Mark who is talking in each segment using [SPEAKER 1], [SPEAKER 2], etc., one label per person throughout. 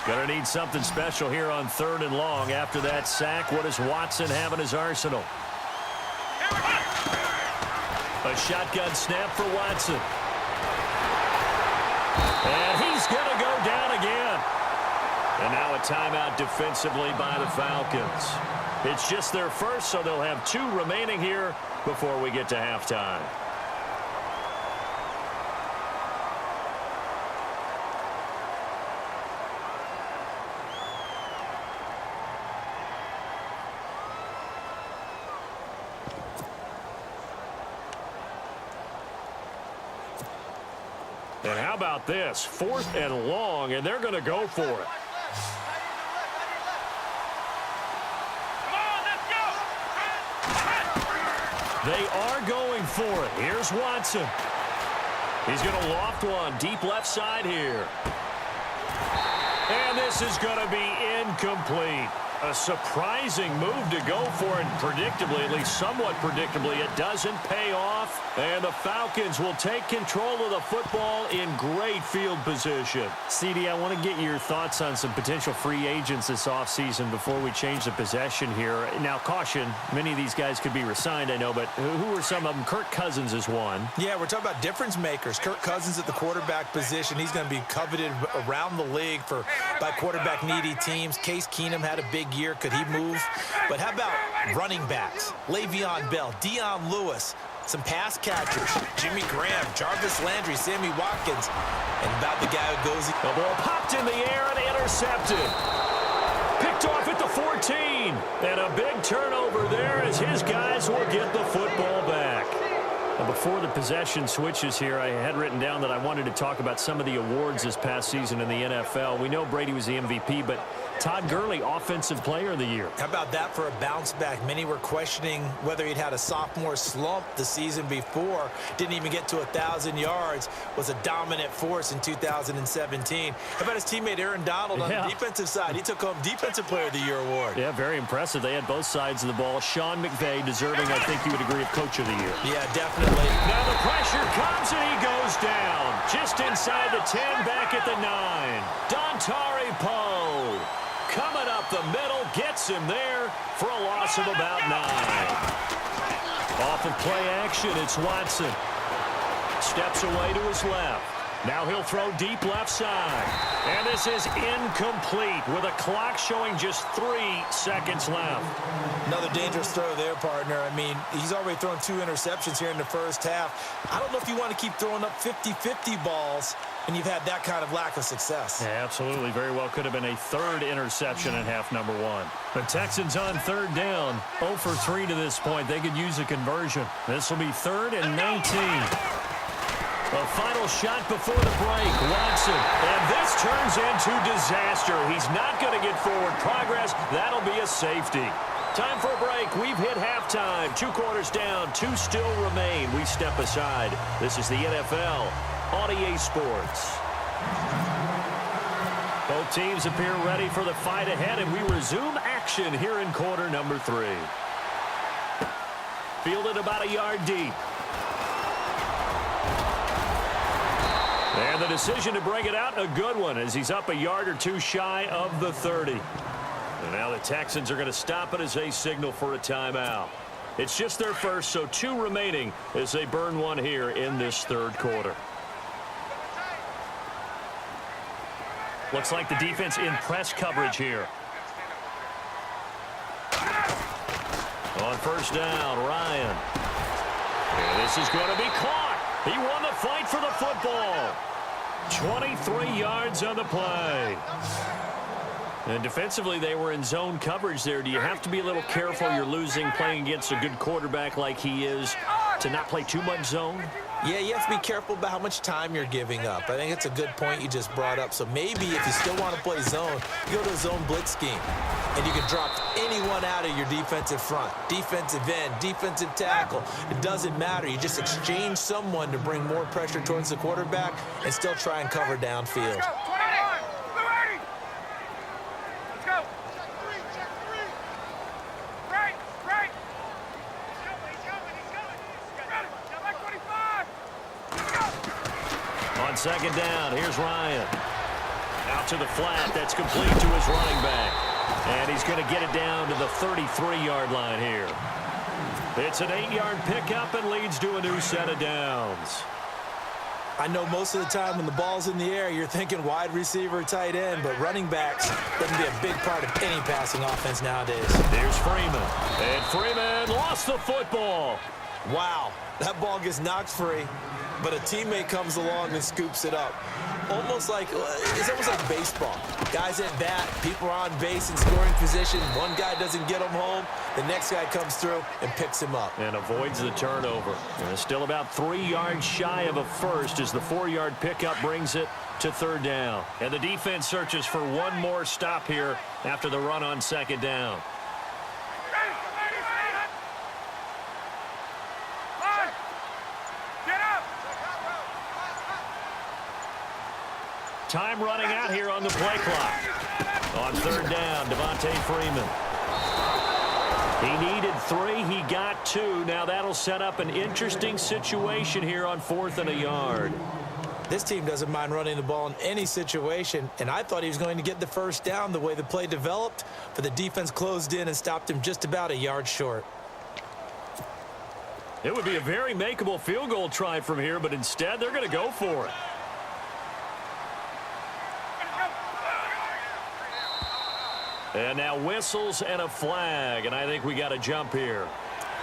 [SPEAKER 1] Going to need something special here on 3rd and long. After that sack, what does Watson have in his arsenal? A shotgun snap for Watson. And he's going to go down again. And now a timeout defensively by the Falcons. It's just their first, so they'll have 2 remaining here before we get to halftime. And how about this? 4th and long, and they're going to go for it. They are going for it. Here's Watson. He's going to loft one deep left side here. And this is going to be incomplete. A surprising move to go for it, and predictably, at least somewhat predictably, it doesn't pay off. And the Falcons will take control of the football in great field position. CD, I want to get your thoughts on some potential free agents this offseason before we change the possession here. Now, caution, many of these guys could be re-signed, I know, but who are some of them? Kirk Cousins is one.
[SPEAKER 2] Yeah, we're talking about difference makers. Kirk Cousins at the quarterback position. He's going to be coveted around the league by quarterback-needy teams. Case Keenum had a big year. Could he move? But how about running backs? Le'Veon Bell, Dion Lewis, some pass catchers, Jimmy Graham, Jarvis Landry, Sammy Watkins, and about the guy who goes.
[SPEAKER 1] The ball popped in the air and intercepted. Picked off at the 14. And a big turnover there as his guys will get the football back. Now, before the possession switches here, I had written down that I wanted to talk about some of the awards this past season in the NFL. We know Brady was the MVP, but Todd Gurley, Offensive Player of the Year.
[SPEAKER 2] How about that for a bounce back? Many were questioning whether he'd had a sophomore slump the season before. Didn't even get to 1,000 yards. Was a dominant force in 2017. How about his teammate Aaron Donald on the defensive side? He took home Defensive Player of the Year award.
[SPEAKER 1] Yeah, very impressive. They had both sides of the ball. Sean McVay deserving, I think you would agree, of Coach of the Year.
[SPEAKER 2] Yeah, definitely.
[SPEAKER 1] Now the pressure comes and he goes down. Just inside the 10, back at the 9. Dontari Poe coming up the middle, gets him there for a loss of about 9. Off of play action, it's Watson. Steps away to his left. Now he'll throw deep left side. And this is incomplete with a clock showing just 3 seconds left.
[SPEAKER 2] Another dangerous throw there, partner. I mean, he's already thrown 2 interceptions here in the first half. I don't know if you want to keep throwing up 50-50 balls and you've had that kind of lack of success.
[SPEAKER 1] Yeah, absolutely. Very well could have been a 3rd interception in half number 1. The Texans on 3rd down. 0 for 3 to this point. They could use a conversion. This will be 3rd and 19. A final shot before the break. Watson. And this turns into disaster. He's not going to get forward progress. That'll be a safety. Time for a break. We've hit halftime. 2 quarters down. 2 still remain. We step aside. This is the NFL on EA Sports. Both teams appear ready for the fight ahead, and we resume action here in quarter number 3. Fielded about a yard deep. And the decision to bring it out, a good one, as he's up a yard or 2 shy of the 30. And now the Texans are going to stop it as they signal for a timeout. It's just their first, so 2 remaining as they burn one here in this 3rd quarter. Looks like the defense in press coverage here. On 1st down, Ryan. And this is going to be caught. He won the fight for the football. 23 yards on the play. And defensively, they were in zone coverage there. Do you have to be a little careful? You're losing playing against a good quarterback like he is to not play too much zone?
[SPEAKER 2] Yeah, you have to be careful about how much time you're giving up. I think it's a good point you just brought up. So maybe if you still want to play zone, you go to a zone blitz scheme. And you can drop anyone out of your defensive front. Defensive end, defensive tackle. It doesn't matter. You just exchange someone to bring more pressure towards the quarterback and still try and cover downfield.
[SPEAKER 1] On 2nd down, here's Ryan. Out to the flat. That's complete to his running back. And he's going to get it down to the 33-yard line here. It's an 8-yard pickup and leads to a new set of downs.
[SPEAKER 2] I know most of the time when the ball's in the air, you're thinking wide receiver, tight end, but running backs doesn't be a big part of any passing offense nowadays.
[SPEAKER 1] Here's Freeman. And Freeman lost the football.
[SPEAKER 2] Wow, that ball gets knocked free, but a teammate comes along and scoops it up. It's almost like baseball. Guys at bat, people are on base in scoring position. One guy doesn't get him home. The next guy comes through and picks him up.
[SPEAKER 1] And avoids the turnover. And still about 3 yards shy of a first as the 4-yard pickup brings it to third down. And the defense searches for one more stop here after the run on second down. Time running out here on the play clock. On third down, Devontae Freeman. He needed 3. He got 2. Now that'll set up an interesting situation here on 4th and a yard.
[SPEAKER 2] This team doesn't mind running the ball in any situation, and I thought he was going to get the first down the way the play developed, but the defense closed in and stopped him just about a yard short.
[SPEAKER 1] It would be a very makeable field goal try from here, but instead they're going to go for it. And now whistles and a flag, and I think we got a jump here.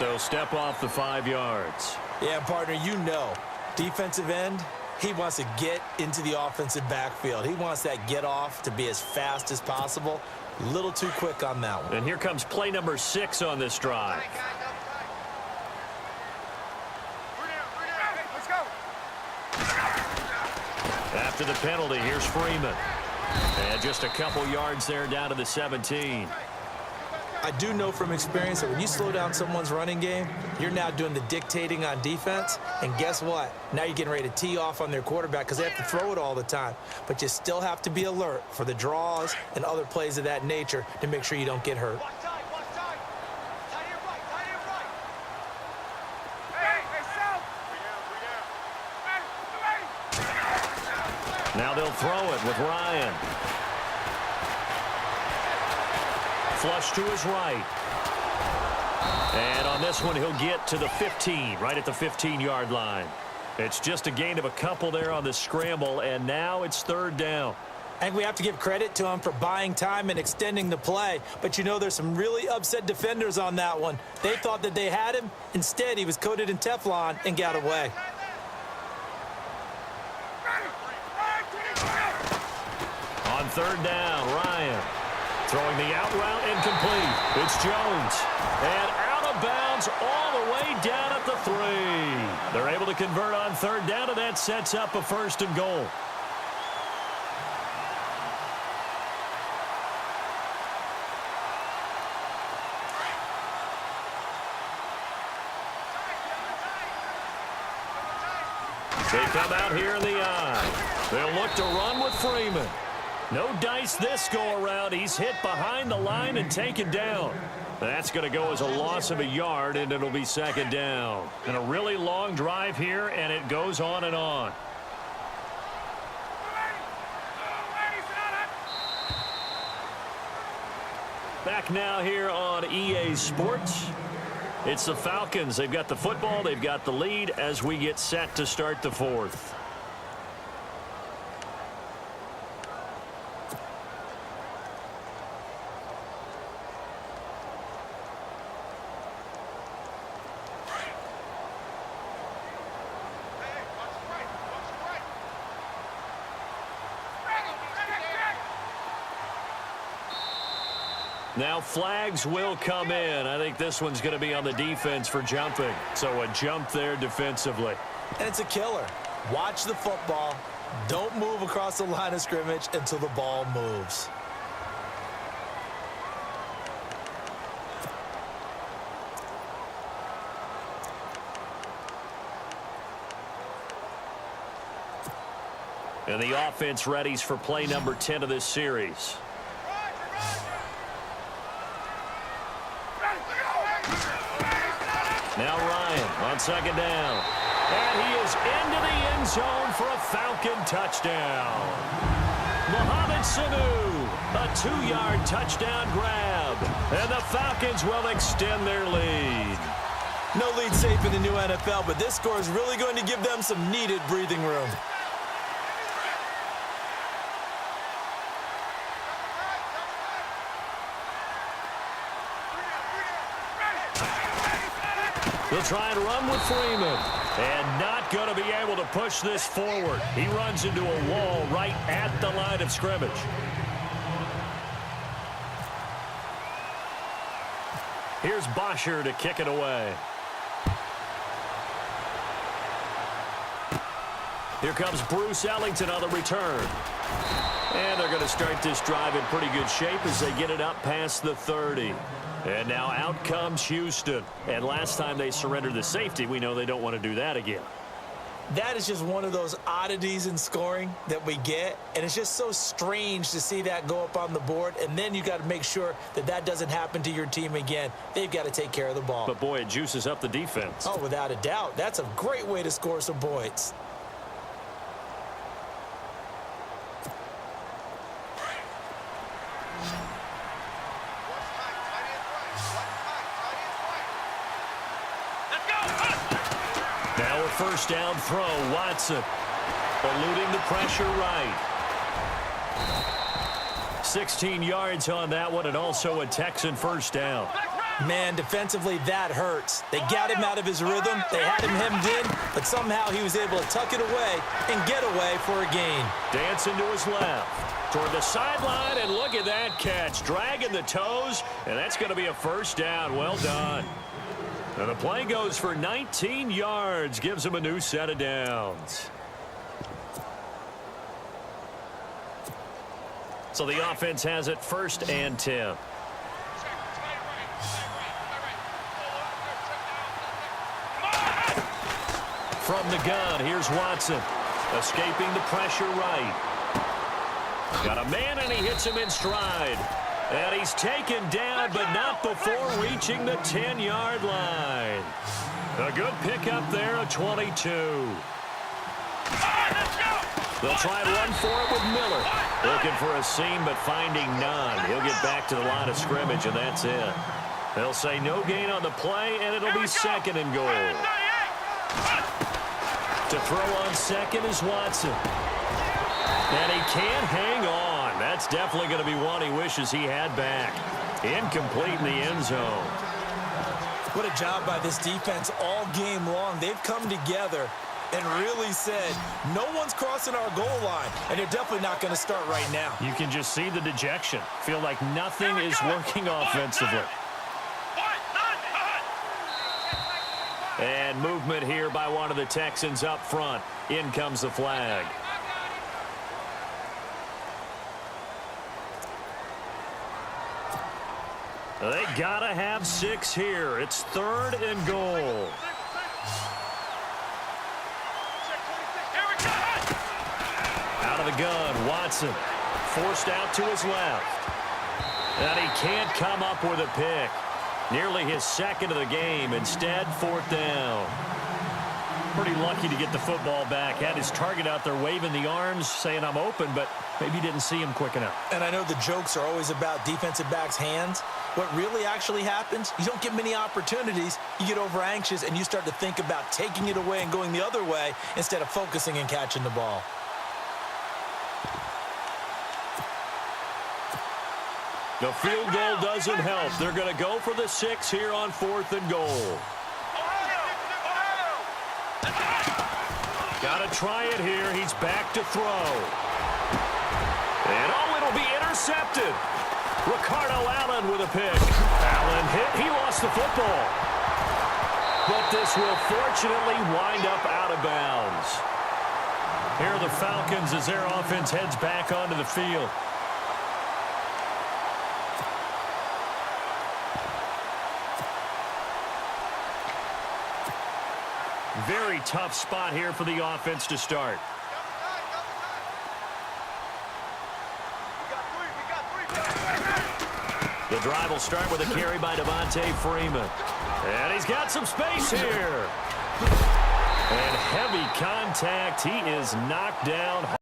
[SPEAKER 1] So step off the 5 yards.
[SPEAKER 2] Yeah, partner, you know, defensive end, he wants to get into the offensive backfield. He wants that get off to be as fast as possible. A little too quick on that one.
[SPEAKER 1] And here comes play number 6 on this drive. After the penalty, here's Freeman. And just a couple yards there down to the 17.
[SPEAKER 2] I do know from experience that when you slow down someone's running game, you're now doing the dictating on defense. And guess what? Now you're getting ready to tee off on their quarterback because they have to throw it all the time. But you still have to be alert for the draws and other plays of that nature to make sure you don't get hurt.
[SPEAKER 1] Now they'll throw it with Ryan. Flush to his right. And on this one, he'll get to the 15, right at the 15-yard line. It's just a gain of a couple there on the scramble, and now it's third down.
[SPEAKER 2] I think we have to give credit to him for buying time and extending the play. But, you know, there's some really upset defenders on that one. They thought that they had him. Instead, he was coated in Teflon and got away.
[SPEAKER 1] On third down, Ryan throwing the out route incomplete. It's Jones. And out of bounds all the way down at the 3. They're able to convert on third down, and that sets up a 1st and goal. They come out here in the eye. They'll look to run with Freeman. No dice this go-around. He's hit behind the line and taken down. That's going to go as a loss of a yard, and it'll be second down. And a really long drive here, and it goes on and on. Back now here on EA Sports. It's the Falcons. They've got the football. They've got the lead as we get set to start the 4th. Now flags will come in. I think this one's going to be on the defense for jumping. So a jump there defensively.
[SPEAKER 2] And it's a killer. Watch the football. Don't move across the line of scrimmage until the ball moves.
[SPEAKER 1] And the offense readies for play number 10 of this series. Now Ryan on second down. And he is into the end zone for a Falcon touchdown. Mohamed Sanu, a 2-yard touchdown grab. And the Falcons will extend their lead.
[SPEAKER 2] No lead safe in the new NFL, but this score is really going to give them some needed breathing room.
[SPEAKER 1] They'll try and run with Freeman. And not going to be able to push this forward. He runs into a wall right at the line of scrimmage. Here's Bosher to kick it away. Here comes Bruce Ellington on the return. And they're going to start this drive in pretty good shape as they get it up past the 30. And now out comes Houston. And last time they surrendered the safety, we know they don't want to do that again.
[SPEAKER 2] That is just one of those oddities in scoring that we get. And it's just so strange to see that go up on the board. And then you got to make sure that that doesn't happen to your team again. They've got to take care of the ball.
[SPEAKER 1] But, boy, it juices up the defense.
[SPEAKER 2] Oh, without a doubt. That's a great way to score some points.
[SPEAKER 1] Now a first down throw. Watson eluding the pressure right. 16 yards on that one, and also a Texan first down.
[SPEAKER 2] Man, defensively, that hurts. They got him out of his rhythm. They had him hemmed in, but somehow he was able to tuck it away and get away for a gain.
[SPEAKER 1] Dancing to his left. Toward the sideline, and look at that catch. Dragging the toes, and that's going to be a first down. Well done. And the play goes for 19 yards. Gives him a new set of downs. So the offense has it 1st and 10. From the gun, here's Watson. Escaping the pressure right. Got a man, and he hits him in stride. And he's taken down, but not before reaching the 10-yard line. A good pickup there, a 22. They'll try and run for it with Miller. Looking for a seam, but finding none. He'll get back to the line of scrimmage, and that's it. They'll say no gain on the play, and it'll be 2nd and goal. To throw on second is Watson. And he can't hang on. That's definitely going to be one he wishes he had back. Incomplete in the end zone.
[SPEAKER 2] What a job by this defense all game long. They've come together and really said, no one's crossing our goal line, and they're definitely not going to start right now.
[SPEAKER 1] You can just see the dejection. Feel like nothing is working offensively. And movement here by one of the Texans up front. In comes the flag. They gotta have 6 here. It's 3rd and goal. Out of the gun, Watson forced out to his left. And he can't come up with a pick. Nearly his 2nd of the game. Instead, 4th down. Pretty lucky to get the football back. Had his target out there waving the arms, saying I'm open, but maybe didn't see him quick enough.
[SPEAKER 2] And I know the jokes are always about defensive backs' hands. What really actually happens, you don't get many opportunities. You get over anxious, and you start to think about taking it away and going the other way instead of focusing and catching the ball.
[SPEAKER 1] The field goal doesn't help. They're going to go for the 6 here on 4th and goal. Got to try it here. He's back to throw. And it'll be intercepted. Ricardo Allen with a pick. Allen hit. He lost the football. But this will fortunately wind up out of bounds. Here are the Falcons as their offense heads back onto the field. Very tough spot here for the offense to start. The drive will start with a carry by Devontae Freeman. And he's got some space here. And heavy contact. He is knocked down.